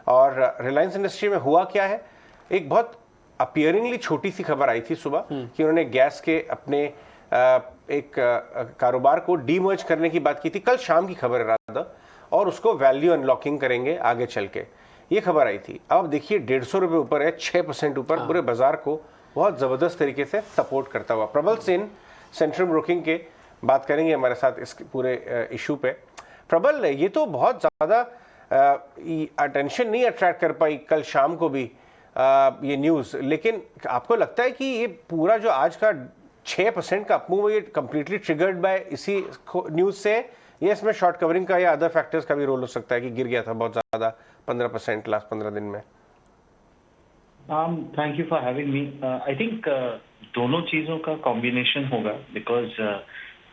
और रिलायंस इंडस्ट्री में हुआ क्या है, एक बहुत अपियरिंगली छोटी सी खबर आई थी सुबह कि उन्होंने गैस के अपने एक कारोबार को डीमर्ज करने की बात की थी, कल शाम की खबर है राधा, और उसको वैल्यू अनलॉकिंग करेंगे आगे चल के, ये खबर आई थी। अब देखिए 150 रुपये ऊपर है, 6% ऊपर, पूरे बाजार को बहुत जबरदस्त तरीके से सपोर्ट करता हुआ। प्रबल सेन सेंट्रल ब्रोकिंग के बात करेंगे हमारे साथ इस पूरे इशू पे। प्रबल, ये तो बहुत ज्यादा अटेंशन नहीं अट्रैक्ट कर पाई कल शाम को भी ये न्यूज़, लेकिन आपको लगता है कि ये पूरा जो आज का 6% का अपमूव ये कंप्लीटली ट्रिगर्ड बाय इसी न्यूज़ से, ये इसमें शॉर्ट कवरिंग का या अदर फैक्टर्स का भी रोल हो सकता है कि गिर गया था बहुत ज़्यादा 15% लास्ट 15 दिन में? Thank you for having me. I think दोनों चीज़ों का कॉम्बिनेशन होगा, बिकॉज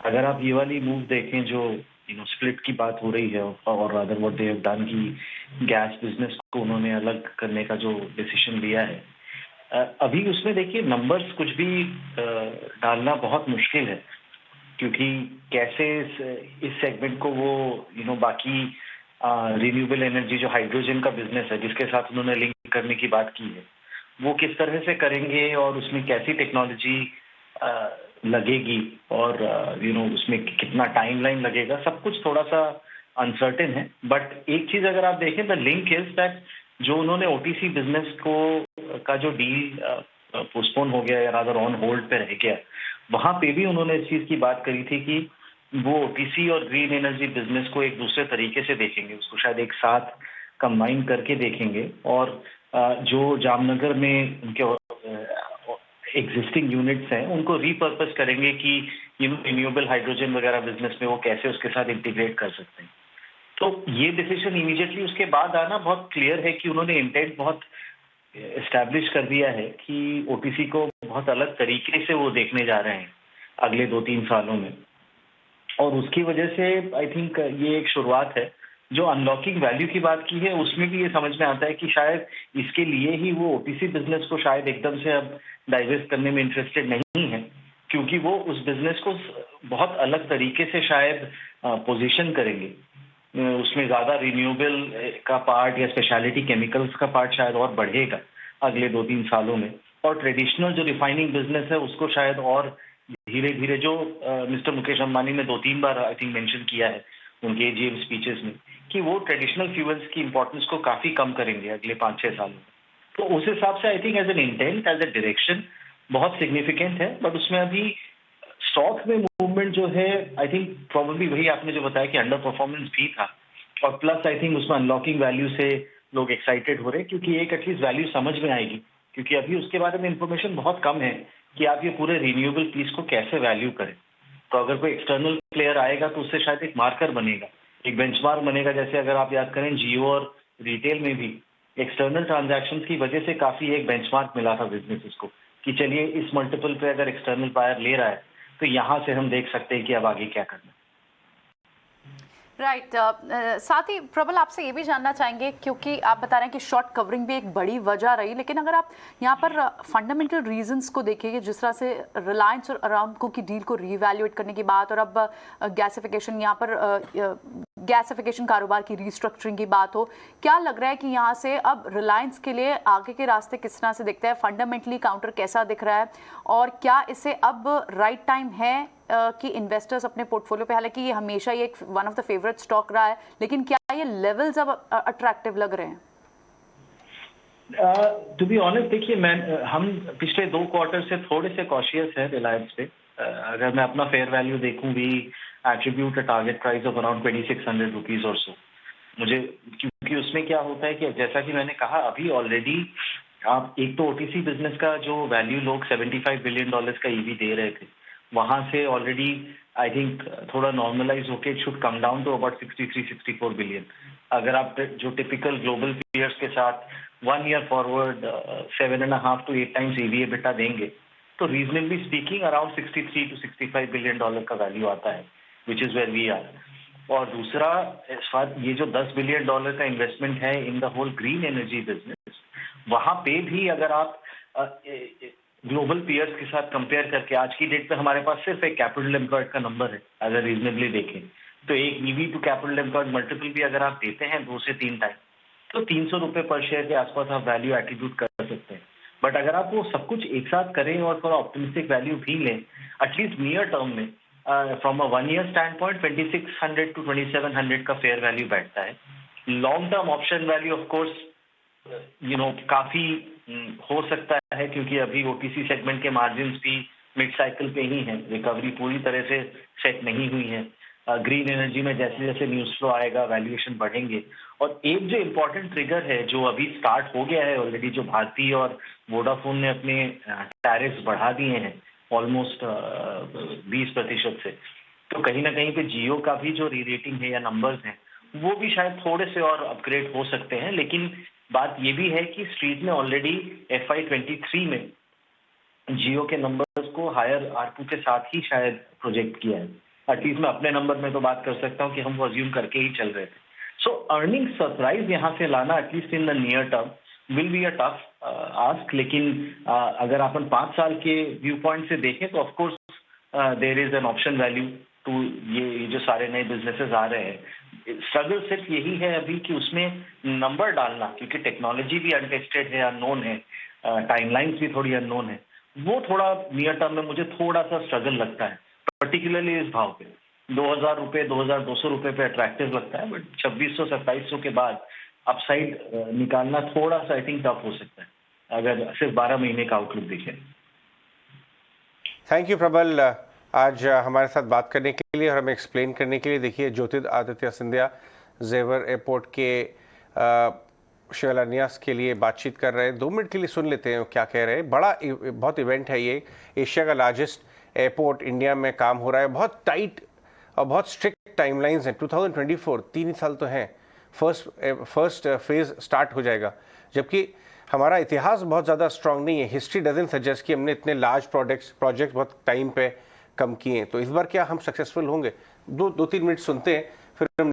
अगर आप ये वाली मूव देखें जो स्प्लिट की बात हो रही है, और other what they have done की गैस बिजनेस को उन्होंने अलग करने का जो डिसीजन लिया है, अभी उसमें देखिए नंबर्स कुछ भी डालना बहुत मुश्किल है, क्योंकि कैसे इस सेगमेंट को वो बाकी रिन्यूएबल एनर्जी जो हाइड्रोजन का बिजनेस है जिसके साथ उन्होंने लिंक करने की बात की है, वो किस तरह से करेंगे और उसमें कैसी टेक्नोलॉजी लगेगी, और उसमें कितना टाइमलाइन लगेगा, सब कुछ थोड़ा सा अनसर्टेन है। बट एक चीज अगर आप देखें, द लिंक इज दैट जो उन्होंने ओटीसी बिजनेस का जो डील पोस्टपोन हो गया या रादर ऑन होल्ड पे रह गया, वहां पे भी उन्होंने इस चीज की बात करी थी कि वो ओटीसी और ग्रीन एनर्जी बिजनेस को एक दूसरे तरीके से देखेंगे, उसको शायद एक साथ कंबाइन करके देखेंगे, और जो जामनगर में उनके एग्जिस्टिंग यूनिट्स हैं उनको रीपर्पस करेंगे कि रिन्यूएबल हाइड्रोजन वगैरह बिजनेस में वो कैसे उसके साथ इंटीग्रेट कर सकते हैं। तो ये डिसीजन इमीडिएटली उसके बाद आना बहुत क्लियर है कि उन्होंने इंटेंट बहुत एस्टैब्लिश कर दिया है कि ओटीसी को बहुत अलग तरीके से वो देखने जा रहे हैं अगले 2-3 सालों में, और उसकी वजह से आई थिंक ये एक शुरुआत है। जो अनलॉकिंग वैल्यू की बात की है उसमें भी ये समझ में आता है कि शायद इसके लिए ही वो ओटीसी बिजनेस को शायद एकदम से अब डाइवर्स करने में इंटरेस्टेड नहीं है, क्योंकि वो उस बिजनेस को बहुत अलग तरीके से शायद पोजीशन करेंगे, उसमें ज्यादा रिन्यूएबल का पार्ट या स्पेशलिटी केमिकल्स का पार्ट शायद और बढ़ेगा अगले 2-3 सालों में, और ट्रेडिशनल जो रिफाइनिंग बिजनेस है उसको शायद और धीरे धीरे, जो मिस्टर मुकेश अंबानी ने 2-3 बार आई थिंक मेंशन किया है उनके एजीएम स्पीचेस में, कि वो ट्रेडिशनल फ्यूल्स की इंपॉर्टेंस को काफी कम करेंगे अगले 5-6 सालों में। तो उस हिसाब से I think as an intent, as a direction बहुत सिग्निफिकेंट है, बट उसमें अभी स्टॉक में मूवमेंट जो है आई थिंक प्रोबेबली वही आपने जो बताया कि अंडर परफॉर्मेंस भी था, और प्लस आई थिंक उसमें अनलॉकिंग वैल्यू से लोग एक्साइटेड हो रहे हैं, क्योंकि एक एटलीस्ट वैल्यू समझ में आएगी, क्योंकि अभी उसके बारे में इंफॉर्मेशन बहुत कम है कि आप ये पूरे रिन्यूएबल पीस को कैसे वैल्यू करें। तो अगर कोई एक्सटर्नल प्लेयर आएगा तो उससे शायद एक मार्कर बनेगा, एक बेंचमार्क बनेगा। जैसे अगर आप याद करें जियो और रिटेल में भी एक्सटर्नल ट्रांजैक्शन की वजह से काफी एक बेंचमार्क मिला था बिजनेसेस को, कि चलिए इस मल्टीपल पे अगर एक्सटर्नल बायर ले रहा है तो यहाँ से हम देख सकते हैं कि अब आगे क्या करना है। राइट साथ ही प्रबल आपसे ये भी जानना चाहेंगे, क्योंकि आप बता रहे हैं कि शॉर्ट कवरिंग भी एक बड़ी वजह रही, लेकिन अगर आप यहाँ पर फंडामेंटल रीजंस को देखिए, जिस तरह से रिलायंस और अरामको की डील को रीवैल्यूएट करने की बात, और अब गैसिफिकेशन, यहाँ पर गैसिफिकेशन कारोबार की रीस्ट्रक्चरिंग की बात हो, क्या लग रहा है कि यहाँ से अब रिलायंस के लिए आगे के रास्ते किस तरह से दिखते हैं, फंडामेंटली काउंटर कैसा दिख रहा है, और क्या इसे अब राइट टाइम है कि इन्वेस्टर्स अपने पोर्टफोलियो पे, हालांकि ये हमेशा ये एक one of the favourite stock रहा है, लेकिन क्या ये लेवल्स अब अट्रैक्टिव लग रहे हैं? टू बी ऑनेस्ट देखिए, हम पिछले 2 क्वार्टर से थोड़े से कॉशियस है रिलायंस पे। अगर मैं अपना फेयर वैल्यू देखूं भी attribute a target price of around 2600 rupees और सो। मुझे क्योंकि उसमें क्या होता है कि जैसा कि मैंने कहा, अभी ऑलरेडी आप एक तो ओटीसी बिजनेस का जो वैल्यू लोग $75 बिलियन का ईवी दे रहे थे, वहां से ऑलरेडी आई थिंक थोड़ा नॉर्मलाइज होके it should come down to about 63-64 billion. अगर आप जो टिपिकल ग्लोबल पीयर्स के साथ 1 year forward 7.5 to 8 times EV EBITDA देंगे, तो रीजनेबली स्पीकिंग अराउंड $63-65 बिलियन का वैल्यू आता है, which is where we are. और दूसरा, ये जो $10 बिलियन का इन्वेस्टमेंट है in the whole green energy business, वहां पे भी अगर आप ग्लोबल पीयर्स के साथ कंपेयर करके, आज की डेट पे हमारे पास सिर्फ एक कैपिटल एम्प्लॉयड का नंबर है, अगर रीजनेबली देखें तो एक EV to capital employed multiple भी अगर आप देते हैं 2 से 3 टाइम, तो 300 रुपए पर शेयर के आसपास आप वैल्यू एट्रीब्यूट कर सकते हैं। बट अगर आप वो सब कुछ एक साथ करें और थोड़ा ऑप्टिमिस्टिक वैल्यू भी लें, एटलीस्ट नियर टर्म में from a 1 year standpoint 2600 to 2700 का फेयर वैल्यू बैठता है। Long term option value of course काफी हो सकता है, क्योंकि अभी ओटीसी सेगमेंट के मार्जिन भी मिड साइकिल पे ही है, रिकवरी पूरी तरह से सेट नहीं हुई है। ग्रीन एनर्जी में जैसे जैसे न्यूज फ्लो आएगा वैल्यूएशन बढ़ेंगे। और एक जो इम्पोर्टेंट ट्रिगर है जो अभी स्टार्ट हो गया है ऑलरेडी, जो भारती और वोडाफोन ने अपने टैरिफ्स बढ़ा दिए हैं ऑलमोस्ट 20% से, तो कहीं ना कहीं पे जियो का भी जो री रेटिंग है या नंबर्स हैं वो भी शायद थोड़े से और अपग्रेड हो सकते हैं। लेकिन बात ये भी है कि स्ट्रीट ने ऑलरेडी FY23 में जियो के नंबर्स को हायर आरपू के साथ ही शायद प्रोजेक्ट किया है। एटलीस्ट मैं अपने नंबर में तो बात कर सकता हूँ कि हम वो अज्यूम करके ही चल रहे थे। सो अर्निंग सरप्राइज यहाँ से लाना at least in the near term will be a tough ask. लेकिन अगर अपन 5 साल के व्यू पॉइंट से देखें तो of course there is an option value to ये जो सारे नए बिजनेसेस आ रहे हैं। स्ट्रगल सिर्फ यही है अभी कि उसमें नंबर डालना, क्योंकि टेक्नोलॉजी भी अनटेस्टेड है, अननोन है, टाइमलाइंस भी थोड़ी अननोन है। वो थोड़ा नियर टर्म में मुझे थोड़ा सा स्ट्रगल लगता है, पर्टिकुलरली इस भाव पे 2000 रुपए 2200 रुपए पे अट्रैक्टिव लगता है। बट 2600-2700 के बाद अपसाइड निकालना थोड़ा सा आई थिंक टफ हो सकता है अगर सिर्फ 12 महीने का आउटलुक देखें। थैंक यू प्रबल आज हमारे साथ बात करने के लिए और हमें एक्सप्लेन करने के लिए। देखिए ज्योतिरादित्य सिंधिया जेवर एयरपोर्ट के शिलान्यास के लिए बातचीत कर रहे हैं। 2 मिनट के लिए सुन लेते हैं क्या कह रहे हैं। बड़ा बहुत इवेंट है ये, एशिया का लार्जेस्ट एयरपोर्ट इंडिया में काम हो रहा है। बहुत टाइट और बहुत स्ट्रिक्ट टाइमलाइंस हैं। 2024 3 साल तो हैं, फर्स्ट फेज स्टार्ट हो जाएगा, जबकि हमारा इतिहास बहुत ज़्यादा स्ट्रांग नहीं है। हिस्ट्री डजंट सजेस्ट कि हमने इतने लार्ज प्रोजेक्ट बहुत टाइम पे कम किए हैं। तो इस बार क्या हम सक्सेसफुल होंगे? 2-3 मिनट सुनते हैं, फिर हम